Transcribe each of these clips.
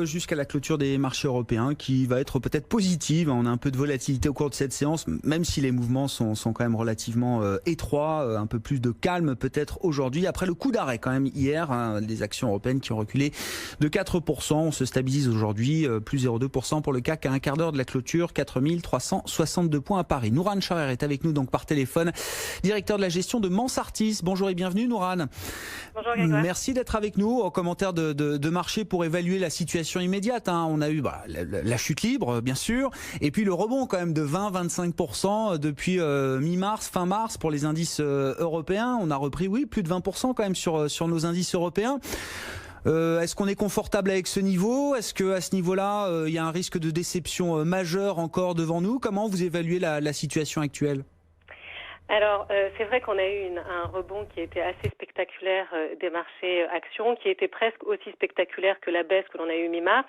Jusqu'à la clôture des marchés européens qui va être peut-être positive. On a un peu de volatilité au cours de cette séance, même si les mouvements sont quand même relativement étroits, un peu plus de calme peut-être aujourd'hui. Après le coup d'arrêt quand même hier, des actions européennes qui ont reculé de 4%. On se stabilise aujourd'hui, plus 0,2% pour le CAC à un quart d'heure de la clôture, 4362 points à Paris. Nourane Charer est avec nous donc par téléphone, directeur de la gestion de Mansartis. Bonjour et bienvenue Nourane. Bonjour Grégoire. Merci d'être avec nous en commentaire de marché pour évaluer la situation immédiate. On a eu la chute libre, bien sûr, et puis le rebond quand même de 20-25% depuis mi-mars, fin mars pour les indices européens. On a repris, plus de 20% quand même sur nos indices européens. Est-ce qu'on est confortable avec ce niveau? Est-ce qu'à ce niveau-là, il y a un risque de déception majeur encore devant nous? Comment vous évaluez la situation actuelle? Alors, c'est vrai qu'on a eu un rebond qui était assez spectaculaire des marchés actions, qui était presque aussi spectaculaire que la baisse que l'on a eue mi-mars,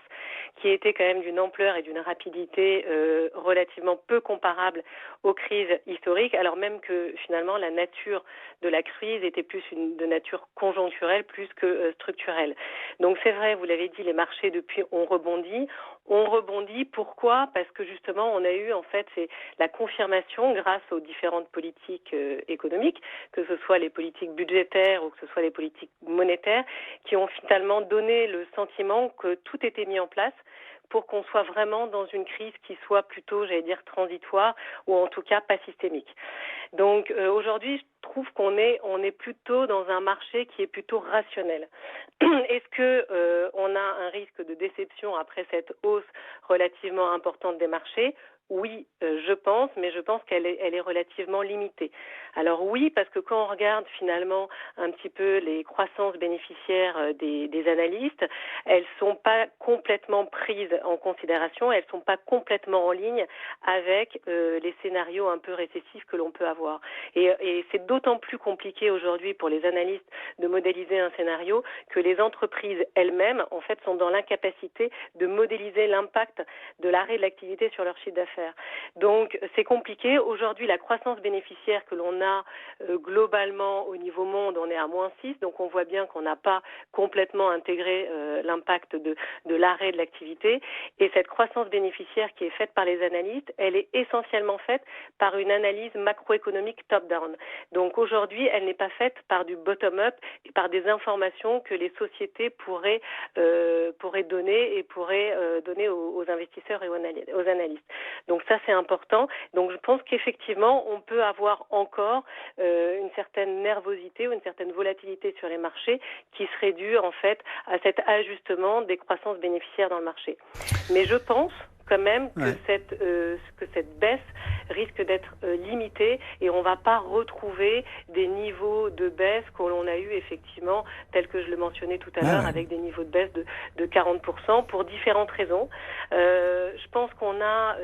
qui était quand même d'une ampleur et d'une rapidité relativement peu comparables aux crises historiques, alors même que finalement la nature de la crise était plus de nature conjoncturelle plus que structurelle. Donc c'est vrai, vous l'avez dit, les marchés depuis ont rebondi. On rebondit, pourquoi? Parce que justement on a eu en fait c'est la confirmation grâce aux différentes politiques économiques, que ce soit les politiques budgétaires ou que ce soit les politiques monétaires, qui ont finalement donné le sentiment que tout était mis en place pour qu'on soit vraiment dans une crise qui soit plutôt, transitoire ou en tout cas pas systémique. Donc aujourd'hui, je trouve qu'on est plutôt dans un marché qui est plutôt rationnel. Est-ce que on a un risque de déception après cette hausse relativement importante des marchés? Oui, je pense, mais je pense qu'elle est relativement limitée. Alors oui, parce que quand on regarde finalement un petit peu les croissances bénéficiaires des analystes, elles sont pas complètement prises en considération, elles sont pas complètement en ligne avec les scénarios un peu récessifs que l'on peut avoir. Et c'est d'autant plus compliqué aujourd'hui pour les analystes de modéliser un scénario que les entreprises elles-mêmes, en fait, sont dans l'incapacité de modéliser l'impact de l'arrêt de l'activité sur leur chiffre d'affaires. Donc c'est compliqué. Aujourd'hui, la croissance bénéficiaire que l'on a globalement au niveau monde, on est à -6, donc on voit bien qu'on n'a pas complètement intégré l'impact de l'arrêt de l'activité. Et cette croissance bénéficiaire qui est faite par les analystes, elle est essentiellement faite par une analyse macroéconomique top-down. Donc aujourd'hui, elle n'est pas faite par du bottom-up et par des informations que les sociétés pourraient donner et pourraient donner aux investisseurs et aux analystes. Donc ça, c'est important. Donc je pense qu'effectivement, on peut avoir encore une certaine nervosité ou une certaine volatilité sur les marchés qui serait due en fait à cet ajustement des croissances bénéficiaires dans le marché. Mais je pense quand même que cette baisse risque d'être limitée et on ne va pas retrouver des niveaux de baisse que l'on a eu effectivement, tel que je le mentionnais tout à l'heure, avec des niveaux de baisse de 40% pour différentes raisons. Je pense qu'on a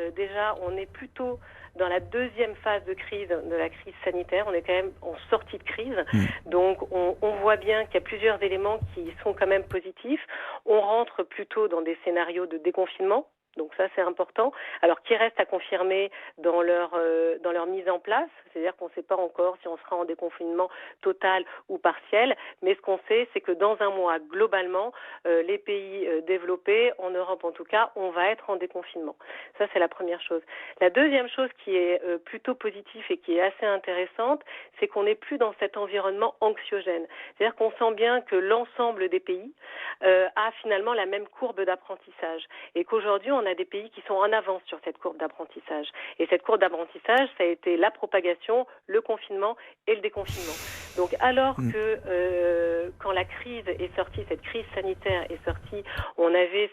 on est plutôt dans la deuxième phase de crise, de la crise sanitaire. On est quand même en sortie de crise. Donc, on voit bien qu'il y a plusieurs éléments qui sont quand même positifs. On rentre plutôt dans des scénarios de déconfinement. Donc ça, c'est important. Alors, qui reste à confirmer dans leur mise en place, c'est-à-dire qu'on ne sait pas encore si on sera en déconfinement total ou partiel, mais ce qu'on sait, c'est que dans un mois, globalement, les pays développés, en Europe en tout cas, on va être en déconfinement. Ça, c'est la première chose. La deuxième chose qui est plutôt positive et qui est assez intéressante, c'est qu'on n'est plus dans cet environnement anxiogène. C'est-à-dire qu'on sent bien que l'ensemble des pays a finalement la même courbe d'apprentissage et qu'aujourd'hui, on a des pays qui sont en avance sur cette courbe d'apprentissage. Et cette courbe d'apprentissage, ça a été la propagation, le confinement et le déconfinement. Donc alors que quand la crise est sortie, cette crise sanitaire est sortie, on avait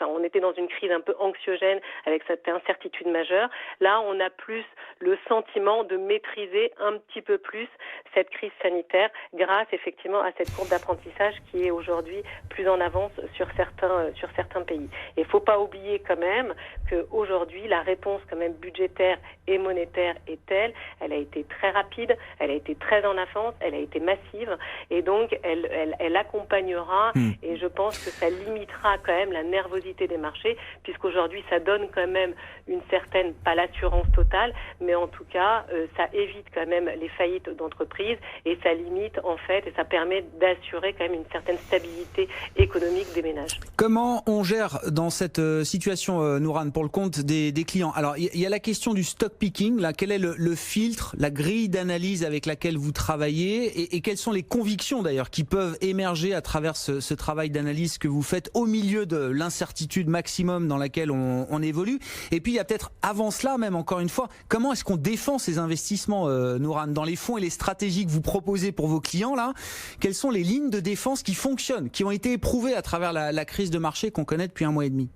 on était dans une crise un peu anxiogène avec cette incertitude majeure. Là, on a plus le sentiment de maîtriser un petit peu plus cette crise sanitaire grâce effectivement à cette courbe d'apprentissage qui est aujourd'hui plus en avance sur certains pays. Et il ne faut pas oublier quand même qu'aujourd'hui, la réponse quand même budgétaire et monétaire est telle, elle a été très rapide, elle a été très en avance, elle a été massive et donc elle accompagnera et je pense pense que ça limitera quand même la nervosité des marchés, puisqu'aujourd'hui ça donne quand même une certaine, pas l'assurance totale, mais en tout cas ça évite quand même les faillites d'entreprises et ça limite en fait et ça permet d'assurer quand même une certaine stabilité économique des ménages. Comment on gère dans cette situation, Nourane, pour le compte des clients? Alors il y a la question du stock picking, là, quel est le filtre, la grille d'analyse avec laquelle vous travaillez et quelles sont les convictions d'ailleurs qui peuvent émerger à travers ce travail d'analyse que vous faites au milieu de l'incertitude maximum dans laquelle on évolue. Et puis il y a peut-être avant cela même encore une fois, comment est-ce qu'on défend ces investissements, Nourane, dans les fonds et les stratégies que vous proposez pour vos clients là? Quelles sont les lignes de défense qui fonctionnent, qui ont été éprouvées à travers la crise de marché qu'on connaît depuis 1 mois et demi?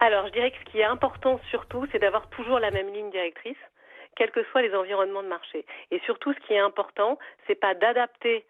Alors je dirais que ce qui est important surtout, c'est d'avoir toujours la même ligne directrice, quels que soient les environnements de marché. Et surtout, ce qui est important, c'est pas d'adapter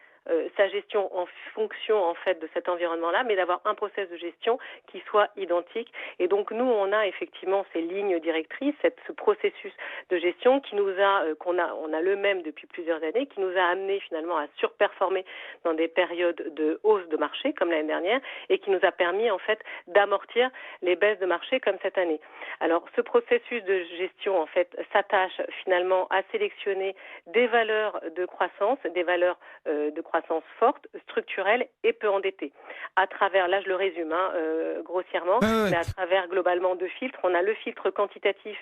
sa gestion en fonction en fait de cet environnement-là, mais d'avoir un process de gestion qui soit identique. Et donc nous, on a effectivement ces lignes directrices, ce processus de gestion qui nous a on a le même depuis plusieurs années, qui nous a amené finalement à surperformer dans des périodes de hausse de marché comme l'année dernière et qui nous a permis en fait d'amortir les baisses de marché comme cette année. Alors ce processus de gestion en fait s'attache finalement à sélectionner des valeurs de croissance, des valeurs de croissance forte, structurelle et peu endettée. À travers, là je le résume grossièrement, mais à travers globalement 2 filtres. On a le filtre quantitatif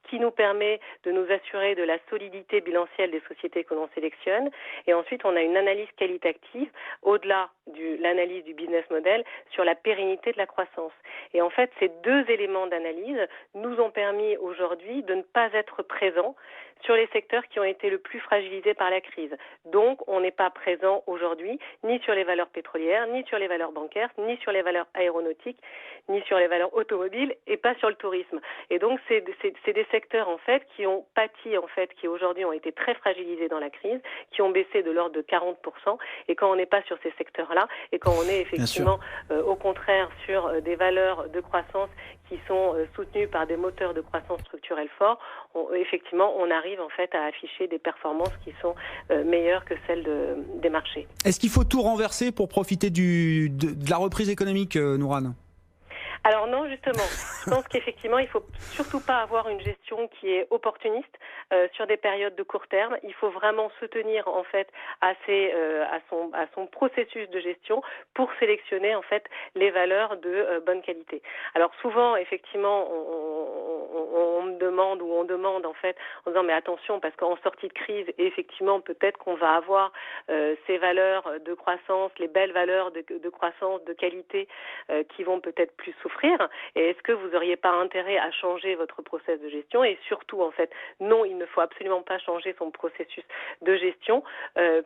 qui nous permet de nous assurer de la solidité bilancielle des sociétés que l'on sélectionne. Et ensuite, on a une analyse qualitative au-delà de l'analyse du business model sur la pérennité de la croissance. Et en fait, ces 2 éléments d'analyse nous ont permis aujourd'hui de ne pas être présents sur les secteurs qui ont été le plus fragilisés par la crise. Donc, on n'est pas présent aujourd'hui ni sur les valeurs pétrolières, ni sur les valeurs bancaires, ni sur les valeurs aéronautiques, ni sur les valeurs automobiles et pas sur le tourisme. Et donc, c'est des secteurs en fait qui ont pâti en fait, qui aujourd'hui ont été très fragilisés dans la crise, qui ont baissé de l'ordre de 40%. Et quand on n'est pas sur ces secteurs-là, et quand on est effectivement au contraire sur des valeurs de croissance qui sont soutenues par des moteurs de croissance structurelle forts, effectivement, on arrive en fait à afficher des performances qui sont meilleures que celles des marchés. Est-ce qu'il faut tout renverser pour profiter de la reprise économique, Nourane? Alors non, justement, je pense qu'effectivement, il ne faut surtout pas avoir une gestion qui est opportuniste sur des périodes de court terme. Il faut vraiment se tenir en fait à son processus de gestion pour sélectionner en fait les valeurs de bonne qualité. Alors souvent, effectivement, on me demande ou on demande en fait en disant mais attention parce qu'en sortie de crise, effectivement, peut-être qu'on va avoir ces valeurs de croissance, les belles valeurs de croissance, de qualité qui vont peut-être plus souffrir. Et est-ce que vous n'auriez pas intérêt à changer votre process de gestion? Et surtout, en fait, non, il ne faut absolument pas changer son processus de gestion,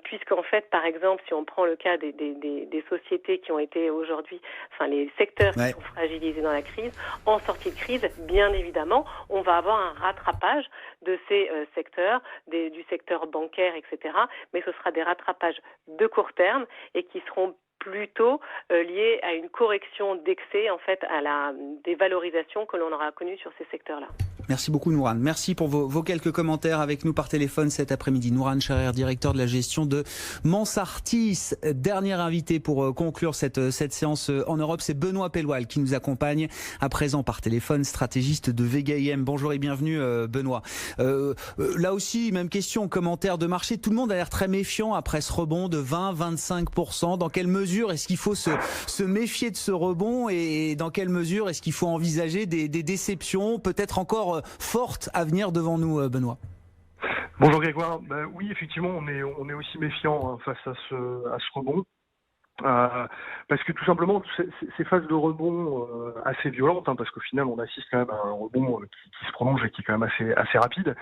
puisqu'en fait, par exemple, si on prend le cas des sociétés qui ont été aujourd'hui, enfin les secteurs qui sont fragilisés dans la crise, en sortie de crise, bien évidemment, on va avoir un rattrapage de ces secteurs, du secteur bancaire, etc. Mais ce sera des rattrapages de court terme et qui seront plutôt lié à une correction d'excès, en fait, à la dévalorisation que l'on aura connue sur ces secteurs-là. Merci beaucoup, Nourane. Merci pour vos quelques commentaires avec nous par téléphone cet après-midi. Nourane Charer, directeur de la gestion de Mansartis. Dernier invité pour conclure cette séance en Europe, c'est Benoît Pelloual qui nous accompagne à présent par téléphone, stratégiste de Vega IM. Bonjour et bienvenue, Benoît. Là aussi, même question, commentaire de marché. Tout le monde a l'air très méfiant après ce rebond de 20-25%. Dans quelle mesure est-ce qu'il faut se méfier de ce rebond et dans quelle mesure est-ce qu'il faut envisager des déceptions, peut-être encore fortes à venir devant nous, Benoît? Bonjour Grégoire. Oui, effectivement, on est aussi méfiant face à ce rebond. Parce que tout simplement, ces phases de rebond assez violentes, parce qu'au final, on assiste quand même à un rebond qui se prolonge et qui est quand même assez rapide.